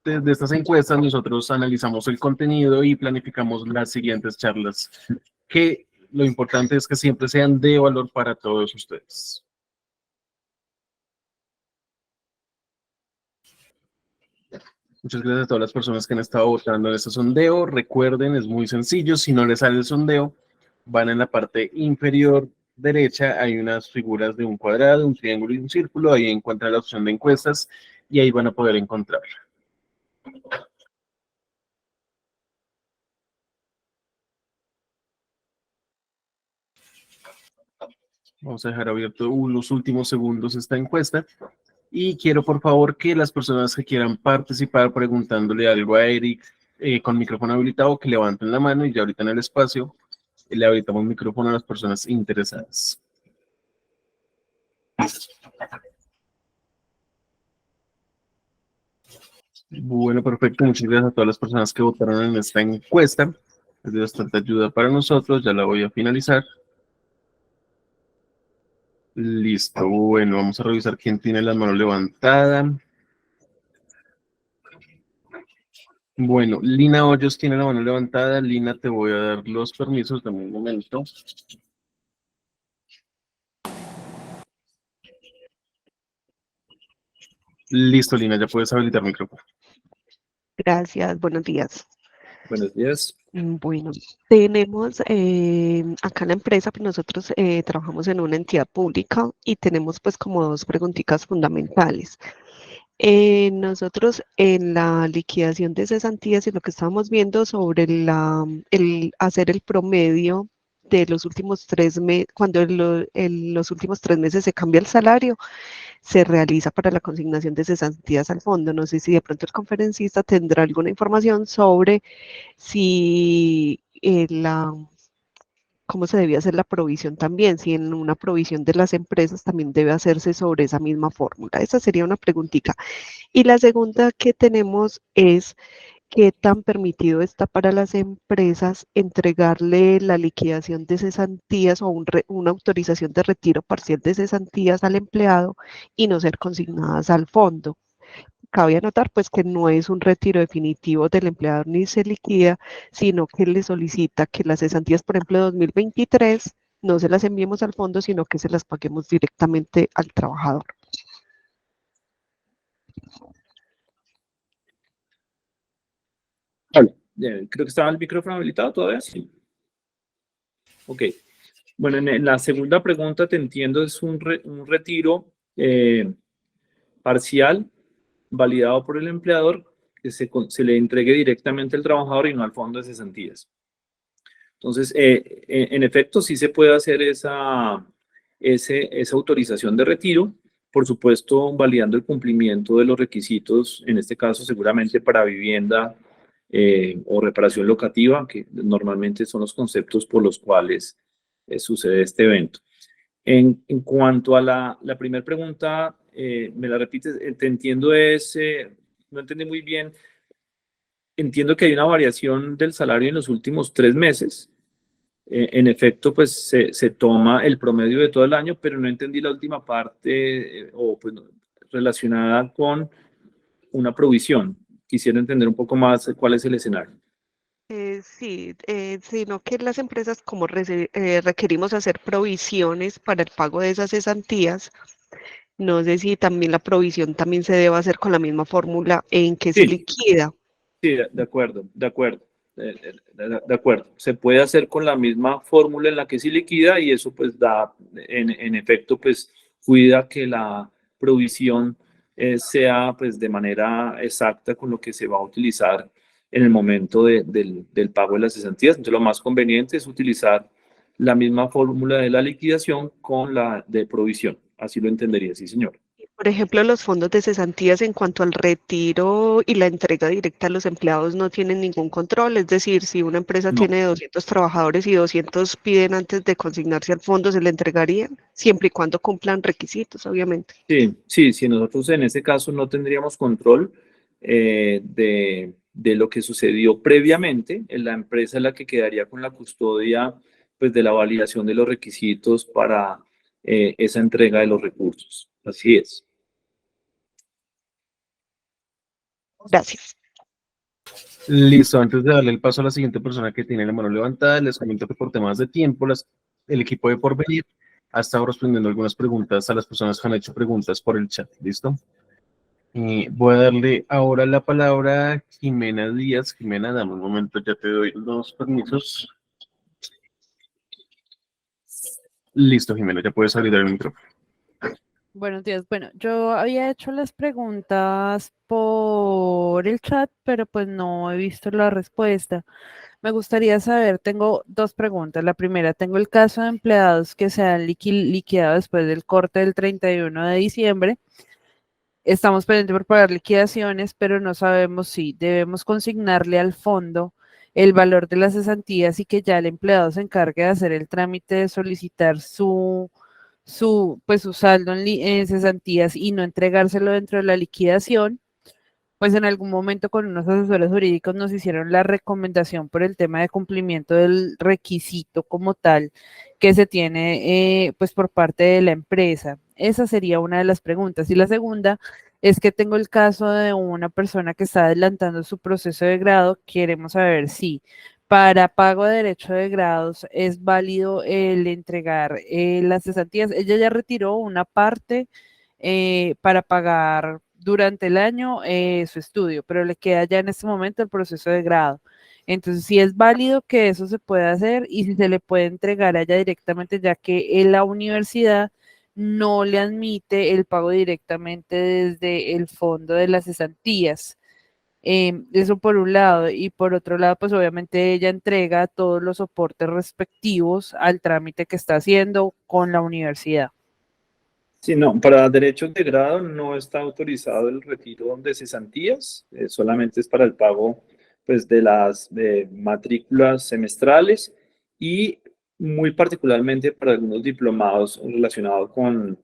de estas encuestas, nosotros analizamos el contenido y planificamos las siguientes charlas, que lo importante es que siempre sean de valor para todos ustedes. Muchas gracias a todas las personas que han estado votando en este sondeo. Recuerden, es muy sencillo. Si no les sale el sondeo, van en la parte inferior derecha. Hay unas figuras de un cuadrado, un triángulo y un círculo. Ahí encuentran la opción de encuestas y ahí van a poder encontrarla. Vamos a dejar abierto los últimos segundos esta encuesta. Y quiero, por favor, que las personas que quieran participar preguntándole algo a Eric con micrófono habilitado, que levanten la mano y ya ahorita en el espacio le habilitamos micrófono a las personas interesadas. Bueno, perfecto. Muchas gracias a todas las personas que votaron en esta encuesta. Es de bastante ayuda para nosotros. Ya la voy a finalizar. Listo. Bueno, vamos a revisar quién tiene la mano levantada. Bueno, Lina Hoyos tiene la mano levantada. Lina, te voy a dar los permisos. Dame un momento. Listo, Lina, ya puedes habilitar el micrófono. Gracias, buenos días. Buenos días. Bueno, tenemos acá en la empresa, pues nosotros trabajamos en una entidad pública y tenemos pues como 2 preguntitas fundamentales. Nosotros en la liquidación de cesantías y lo que estábamos viendo sobre el hacer el promedio de los últimos 3 meses, cuando en los últimos 3 meses se cambia el salario, se realiza para la consignación de cesantías al fondo. No sé si de pronto el conferencista tendrá alguna información sobre si cómo se debía hacer la provisión también, si en una provisión de las empresas también debe hacerse sobre esa misma fórmula. Esa sería una preguntita. Y la segunda que tenemos es qué tan permitido está para las empresas entregarle la liquidación de cesantías o una autorización de retiro parcial de cesantías al empleado y no ser consignadas al fondo. Cabe anotar pues que no es un retiro definitivo del empleador ni se liquida, sino que le solicita que las cesantías, por ejemplo, de 2023, no se las enviemos al fondo, sino que se las paguemos directamente al trabajador. Hola. Creo que estaba el micrófono habilitado todavía. Sí. Ok. Bueno, en la segunda pregunta te entiendo, es un retiro parcial validado por el empleador que se le entregue directamente al trabajador y no al fondo de cesantías. Entonces, en efecto, sí se puede hacer esa autorización de retiro, por supuesto, validando el cumplimiento de los requisitos, en este caso seguramente para vivienda o reparación locativa, que normalmente son los conceptos por los cuales sucede este evento. En cuanto a la primera pregunta, me la repites, te entiendo, no entendí muy bien. Entiendo que hay una variación del salario en los últimos 3 meses. En efecto, pues se toma el promedio de todo el año, pero no entendí la última parte relacionada con una provisión. Quisiera entender un poco más cuál es el escenario. Sí, sino que las empresas como requerimos hacer provisiones para el pago de esas cesantías, no sé si también la provisión también se debe hacer con la misma fórmula en que se liquida. Sí, de acuerdo. De acuerdo. Se puede hacer con la misma fórmula en la que se liquida y eso pues da, en efecto, pues cuida que la provisión sea pues de manera exacta con lo que se va a utilizar en el momento del pago de las cesantías. Entonces lo más conveniente es utilizar la misma fórmula de la liquidación con la de provisión. Así lo entendería, sí, señor. Por ejemplo, los fondos de cesantías en cuanto al retiro y la entrega directa a los empleados no tienen ningún control. Es decir, si una empresa No. tiene 200 trabajadores y 200 piden antes de consignarse al fondo, se le entregarían, siempre y cuando cumplan requisitos, obviamente. Sí, nosotros en ese caso no tendríamos control de lo que sucedió previamente, en la empresa es la que quedaría con la custodia pues, de la validación de los requisitos para esa entrega de los recursos. Así es. Gracias. Listo, antes de darle el paso a la siguiente persona que tiene la mano levantada, les comento que por temas de tiempo, el equipo de Porvenir ha estado respondiendo algunas preguntas a las personas que han hecho preguntas por el chat. ¿Listo? Voy a darle ahora la palabra a Jimena Díaz. Jimena, dame un momento, ya te doy los permisos. Listo, Jimena, ya puedes abrir el micrófono. Buenos días. Bueno, yo había hecho las preguntas por el chat, pero pues no he visto la respuesta. Me gustaría saber, tengo dos preguntas. La primera, tengo el caso de empleados que se han liquidado después del corte del 31 de diciembre. Estamos pendientes por pagar liquidaciones, pero no sabemos si debemos consignarle al fondo el valor de las cesantías y que ya el empleado se encargue de hacer el trámite de solicitar su saldo en cesantías y no entregárselo dentro de la liquidación. Pues en algún momento con unos asesores jurídicos nos hicieron la recomendación por el tema de cumplimiento del requisito como tal que se tiene pues por parte de la empresa. Esa sería una de las preguntas. Y la segunda es que tengo el caso de una persona que está adelantando su proceso de grado. Queremos saber si para pago de derecho de grados es válido el entregar las cesantías. Ella ya retiró una parte para pagar durante el año su estudio, pero le queda ya en este momento el proceso de grado. Entonces, si es válido que eso se pueda hacer y si se le puede entregar a ella directamente, ya que en la universidad no le admite el pago directamente desde el fondo de las cesantías. Eso por un lado, y por otro lado, pues obviamente ella entrega todos los soportes respectivos al trámite que está haciendo con la universidad. Sí, no, para derechos de grado no está autorizado el retiro de cesantías, solamente es para el pago pues, de las matrículas semestrales y muy particularmente para algunos diplomados relacionados con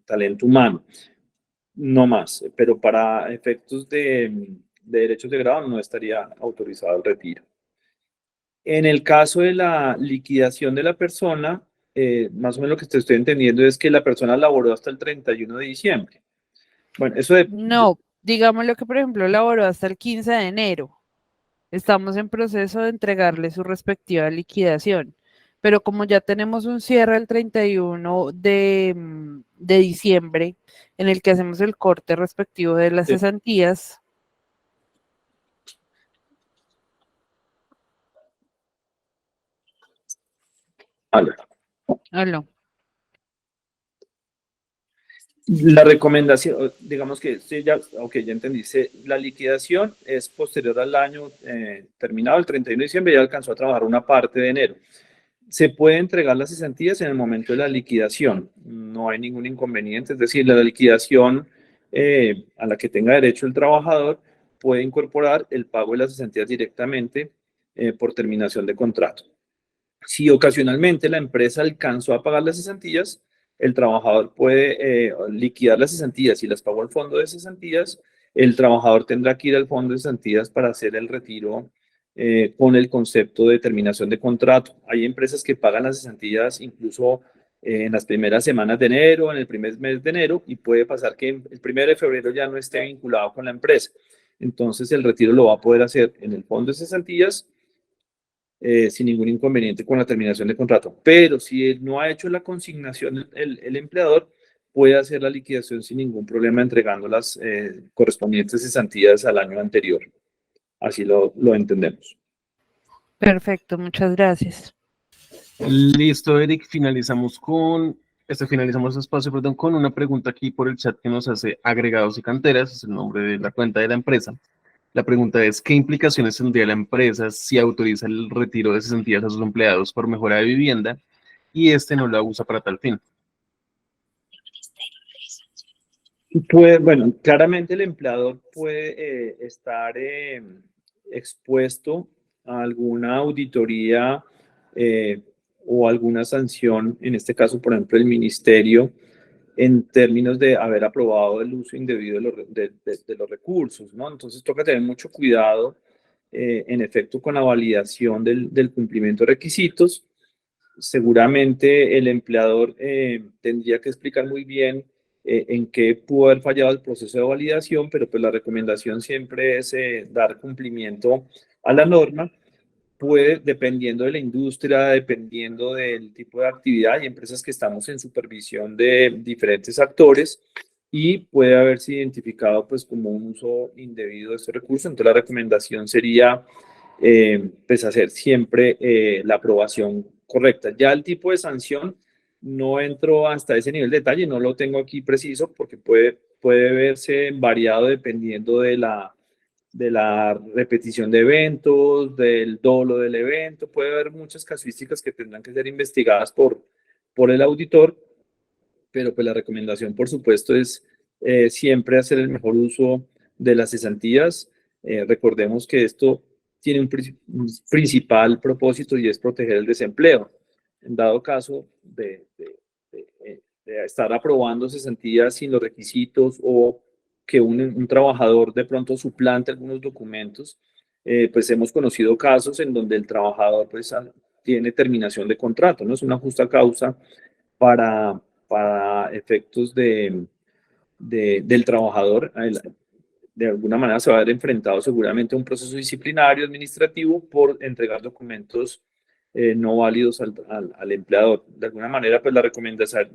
talento humano, no más, pero para efectos de derechos de grado no estaría autorizado el retiro. En el caso de la liquidación de la persona, más o menos lo que te estoy entendiendo es que la persona laboró hasta el 31 de diciembre. Bueno, eso de... No, digámoslo que, por ejemplo, laboró hasta el 15 de enero. Estamos en proceso de entregarle su respectiva liquidación. Pero como ya tenemos un cierre el 31 de diciembre, en el que hacemos el corte respectivo de las cesantías. Aló. La recomendación, digamos que sí, ya, ok, ya entendí. La liquidación es posterior al año terminado, el 31 de diciembre, ya alcanzó a trabajar una parte de enero. Se puede entregar las cesantías en el momento de la liquidación, no hay ningún inconveniente, es decir, la liquidación a la que tenga derecho el trabajador puede incorporar el pago de las cesantías directamente por terminación de contrato. Si ocasionalmente la empresa alcanzó a pagar las cesantías, el trabajador puede liquidar las cesantías. Si las pagó al fondo de cesantías, el trabajador tendrá que ir al fondo de cesantías para hacer el retiro con el concepto de terminación de contrato. Hay empresas que pagan las cesantías incluso en las primeras semanas de enero, en el primer mes de enero, y puede pasar que el 1 de febrero ya no esté vinculado con la empresa. Entonces el retiro lo va a poder hacer en el fondo de cesantías sin ningún inconveniente con la terminación de contrato. Pero si él no ha hecho la consignación, el empleador puede hacer la liquidación sin ningún problema entregando las correspondientes cesantías al año anterior. Así lo entendemos. Perfecto, muchas gracias. Listo, Eric. Finalizamos con Finalizamos el espacio, perdón, con una pregunta aquí por el chat que nos hace Agregados y Canteras, es el nombre de la cuenta de la empresa. La pregunta es, ¿qué implicaciones tendría la empresa si autoriza el retiro de cesantías a sus empleados por mejora de vivienda y no la usa para tal fin? Pues, bueno, claramente el empleador puede estar expuesto a alguna auditoría o alguna sanción, en este caso, por ejemplo, el ministerio, en términos de haber aprobado el uso indebido de los recursos, ¿no? Entonces toca tener mucho cuidado, en efecto, con la validación del cumplimiento de requisitos. Seguramente el empleador tendría que explicar muy bien en qué pudo haber fallado el proceso de validación, pero pues la recomendación siempre es dar cumplimiento a la norma. Puede, dependiendo de la industria, dependiendo del tipo de actividad, hay empresas que estamos en supervisión de diferentes actores y puede haberse identificado pues como un uso indebido de estos recursos. Entonces la recomendación sería pues hacer siempre la aprobación correcta. Ya el tipo de sanción no entro hasta ese nivel de detalle, no lo tengo aquí preciso porque puede verse variado dependiendo de la repetición de eventos, del dolo del evento, puede haber muchas casuísticas que tendrán que ser investigadas por el auditor, pero pues la recomendación, por supuesto, es siempre hacer el mejor uso de las cesantías. Recordemos que esto tiene un principal propósito y es proteger el desempleo. En dado caso de estar aprobando cesantías sin los requisitos o que un trabajador de pronto suplante algunos documentos, pues hemos conocido casos en donde el trabajador pues tiene terminación de contrato, ¿no? Es una justa causa para efectos del trabajador. De alguna manera se va a ver enfrentado seguramente a un proceso disciplinario administrativo por entregar documentos no válidos al empleador. De alguna manera, pues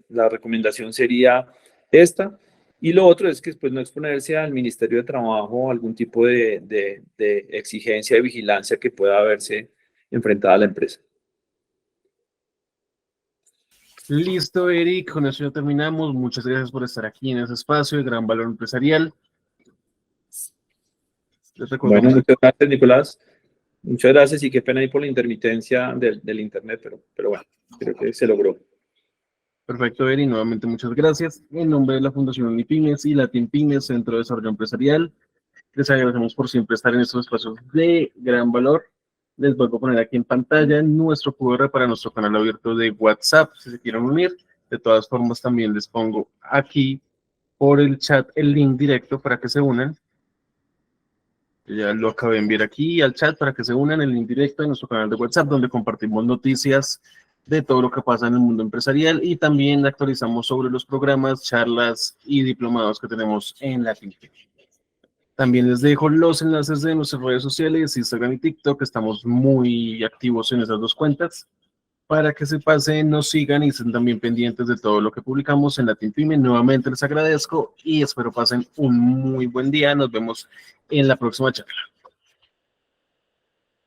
la recomendación sería esta. Y lo otro es que después no exponerse al Ministerio de Trabajo algún tipo de exigencia de vigilancia que pueda haberse enfrentada a la empresa. Listo, Eric, con eso ya terminamos. Muchas gracias por estar aquí en ese espacio de Gran Valor Empresarial. Bueno, muchas gracias, Nicolás. Muchas gracias y qué pena ahí por la intermitencia del internet, pero bueno, creo que se logró. Perfecto, Eri, nuevamente muchas gracias. En nombre de la Fundación Unipymes y Latin Pymes, Centro de Desarrollo Empresarial, les agradecemos por siempre estar en estos espacios de gran valor. Les vuelvo a poner aquí en pantalla nuestro QR para nuestro canal abierto de WhatsApp, si se quieren unir. De todas formas, también les pongo aquí por el chat el link directo para que se unan. Ya lo acabé de enviar aquí al chat para que se unan, el link directo de nuestro canal de WhatsApp, donde compartimos noticias de todo lo que pasa en el mundo empresarial y también actualizamos sobre los programas, charlas y diplomados que tenemos en Latin Pymes. También les dejo los enlaces de nuestras redes sociales, Instagram y TikTok, estamos muy activos en esas dos cuentas, para que se pasen, nos sigan y estén también pendientes de todo lo que publicamos en Latin Pymes. Nuevamente les agradezco y espero pasen un muy buen día. Nos vemos en la próxima charla.